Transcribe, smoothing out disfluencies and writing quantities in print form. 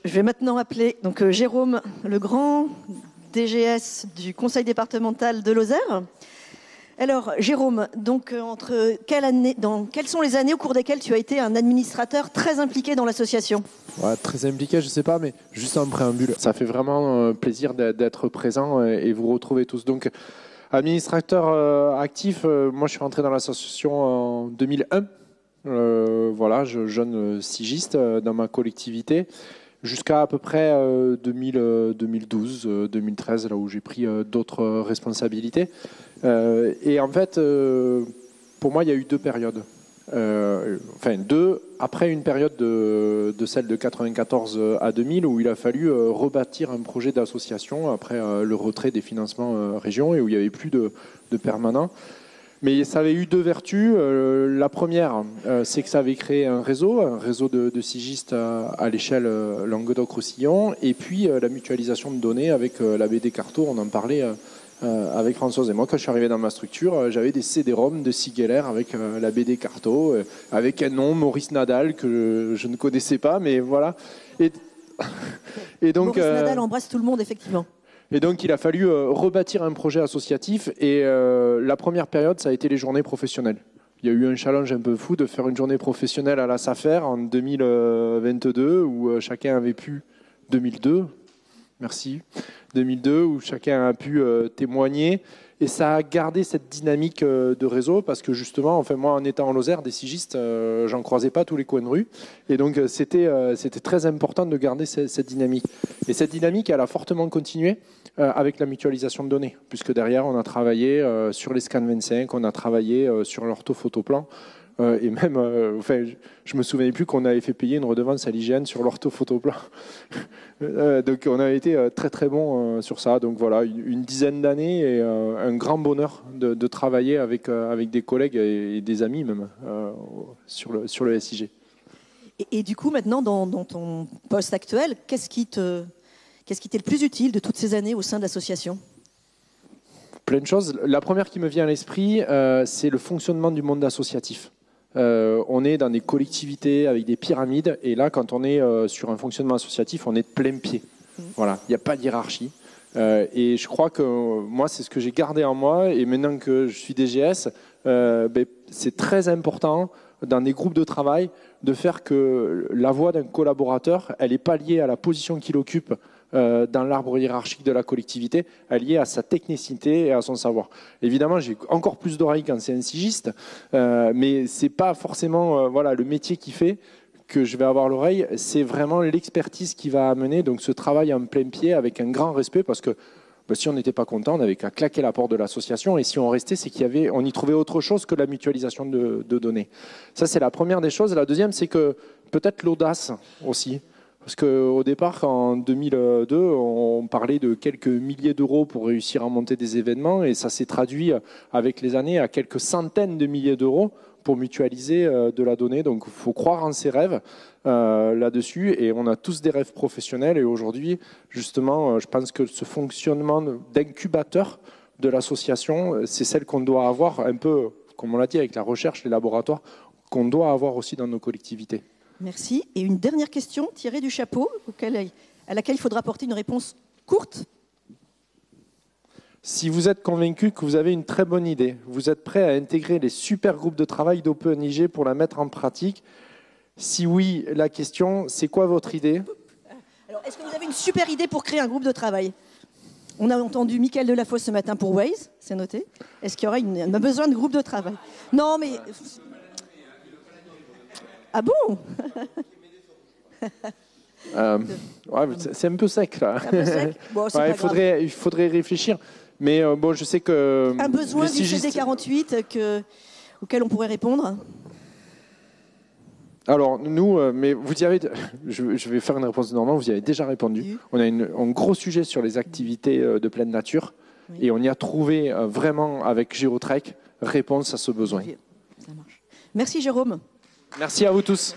Je vais maintenant appeler donc, Jérôme Legrand, DGS du Conseil départemental de Lozère. Alors, Jérôme, donc, quelles sont les années au cours desquelles tu as été un administrateur très impliqué dans l'association? Ouais, très impliqué, je ne sais pas, mais juste en préambule. Ça fait vraiment plaisir d'être présent et vous retrouver tous. Donc, administrateur actif, moi je suis rentré dans l'association en 2001. Voilà, jeune sigiste dans ma collectivité, jusqu'à à peu près 2012, 2013, là où j'ai pris d'autres responsabilités. Et en fait, pour moi, il y a eu deux périodes. Après une période de celle de 94 à 2000, où il a fallu rebâtir un projet d'association après le retrait des financements régions et où il n'y avait plus de permanents. Mais ça avait eu deux vertus. La première, c'est que ça avait créé un réseau de sigistes à l'échelle Languedoc-Roussillon, et puis la mutualisation de données avec la BD Carto, on en parlait avec Françoise et moi. Quand je suis arrivé dans ma structure, j'avais des CD-ROM de Sigueler avec la BD Carto, avec un nom, Maurice Nadal, que je ne connaissais pas, mais voilà. Et donc, Maurice Nadal embrasse tout le monde, effectivement. Et donc, il a fallu rebâtir un projet associatif. Et la première période, ça a été les journées professionnelles. Il y a eu un challenge un peu fou de faire une journée professionnelle à la SAFER en 2022, où chacun avait pu... 2002, merci. 2002, où chacun a pu témoigner. Et ça a gardé cette dynamique de réseau, parce que justement, enfin, moi, en étant en Lozère, des sigistes, j'en croisais pas tous les coins de rue. Et donc, c'était très important de garder cette dynamique. Et cette dynamique, elle a fortement continué avec la mutualisation de données, puisque derrière, on a travaillé sur les scans 25, on a travaillé sur l'orthophotoplan. Et même, je me souvenais plus qu'on avait fait payer une redevance à l'IGN sur l'orthophotoplan. Donc on a été très très bon sur ça. Donc voilà, une dizaine d'années et un grand bonheur de travailler avec des collègues et des amis même sur le SIG. Et du coup, maintenant, dans ton poste actuel, qu'est-ce qui t'est le plus utile de toutes ces années au sein de l'association ? Plein de choses. La première qui me vient à l'esprit, c'est le fonctionnement du monde associatif. On est dans des collectivités avec des pyramides, et là, quand on est sur un fonctionnement associatif, on est de plein pied. Voilà, il n'y a pas de hiérarchie. Et je crois que moi, c'est ce que j'ai gardé en moi, et maintenant que je suis DGS, c'est très important dans des groupes de travail de faire que la voix d'un collaborateur, elle n'est pas liée à la position qu'il occupe dans l'arbre hiérarchique de la collectivité, elle est liée à sa technicité et à son savoir. Évidemment, j'ai encore plus d'oreilles quand c'est un sigiste, mais ce n'est pas forcément le métier qui fait que je vais avoir l'oreille, c'est vraiment l'expertise qui va amener donc, ce travail en plein pied avec un grand respect, parce que si on n'était pas content, on n'avait qu'à claquer la porte de l'association, et si on restait, c'est qu'on y trouvait autre chose que la mutualisation de données. Ça, c'est la première des choses. La deuxième, c'est que peut-être l'audace aussi. Parce qu'au départ, en 2002, on parlait de quelques milliers d'euros pour réussir à monter des événements, et ça s'est traduit avec les années à quelques centaines de milliers d'euros pour mutualiser de la donnée. Donc il faut croire en ses rêves là-dessus, et on a tous des rêves professionnels, et aujourd'hui, justement, je pense que ce fonctionnement d'incubateur de l'association, c'est celle qu'on doit avoir un peu, comme on l'a dit, avec la recherche, les laboratoires, qu'on doit avoir aussi dans nos collectivités. Merci. Et une dernière question tirée du chapeau, à laquelle il faudra apporter une réponse courte. Si vous êtes convaincu que vous avez une très bonne idée, vous êtes prêt à intégrer les super groupes de travail d'OpenIG pour la mettre en pratique? Si oui, la question, c'est quoi votre idée? Alors, est-ce que vous avez une super idée pour créer un groupe de travail? On a entendu Mickaël Delafosse ce matin pour Waze, c'est noté. Est-ce qu'il y aura on a besoin de groupe de travail? Non, mais... Ah bon? C'est un peu sec, là. Un peu sec. Bon, il faudrait réfléchir. Mais je sais que... Un besoin du CD48 auquel on pourrait répondre? Alors, nous, mais vous y avez... Je vais faire une réponse de Normand, vous y avez déjà répondu. Oui. On a un gros sujet sur les activités de pleine nature, oui. Et on y a trouvé vraiment, avec Géotrek, réponse à ce besoin. Ça marche. Merci Jérôme. Merci à vous tous.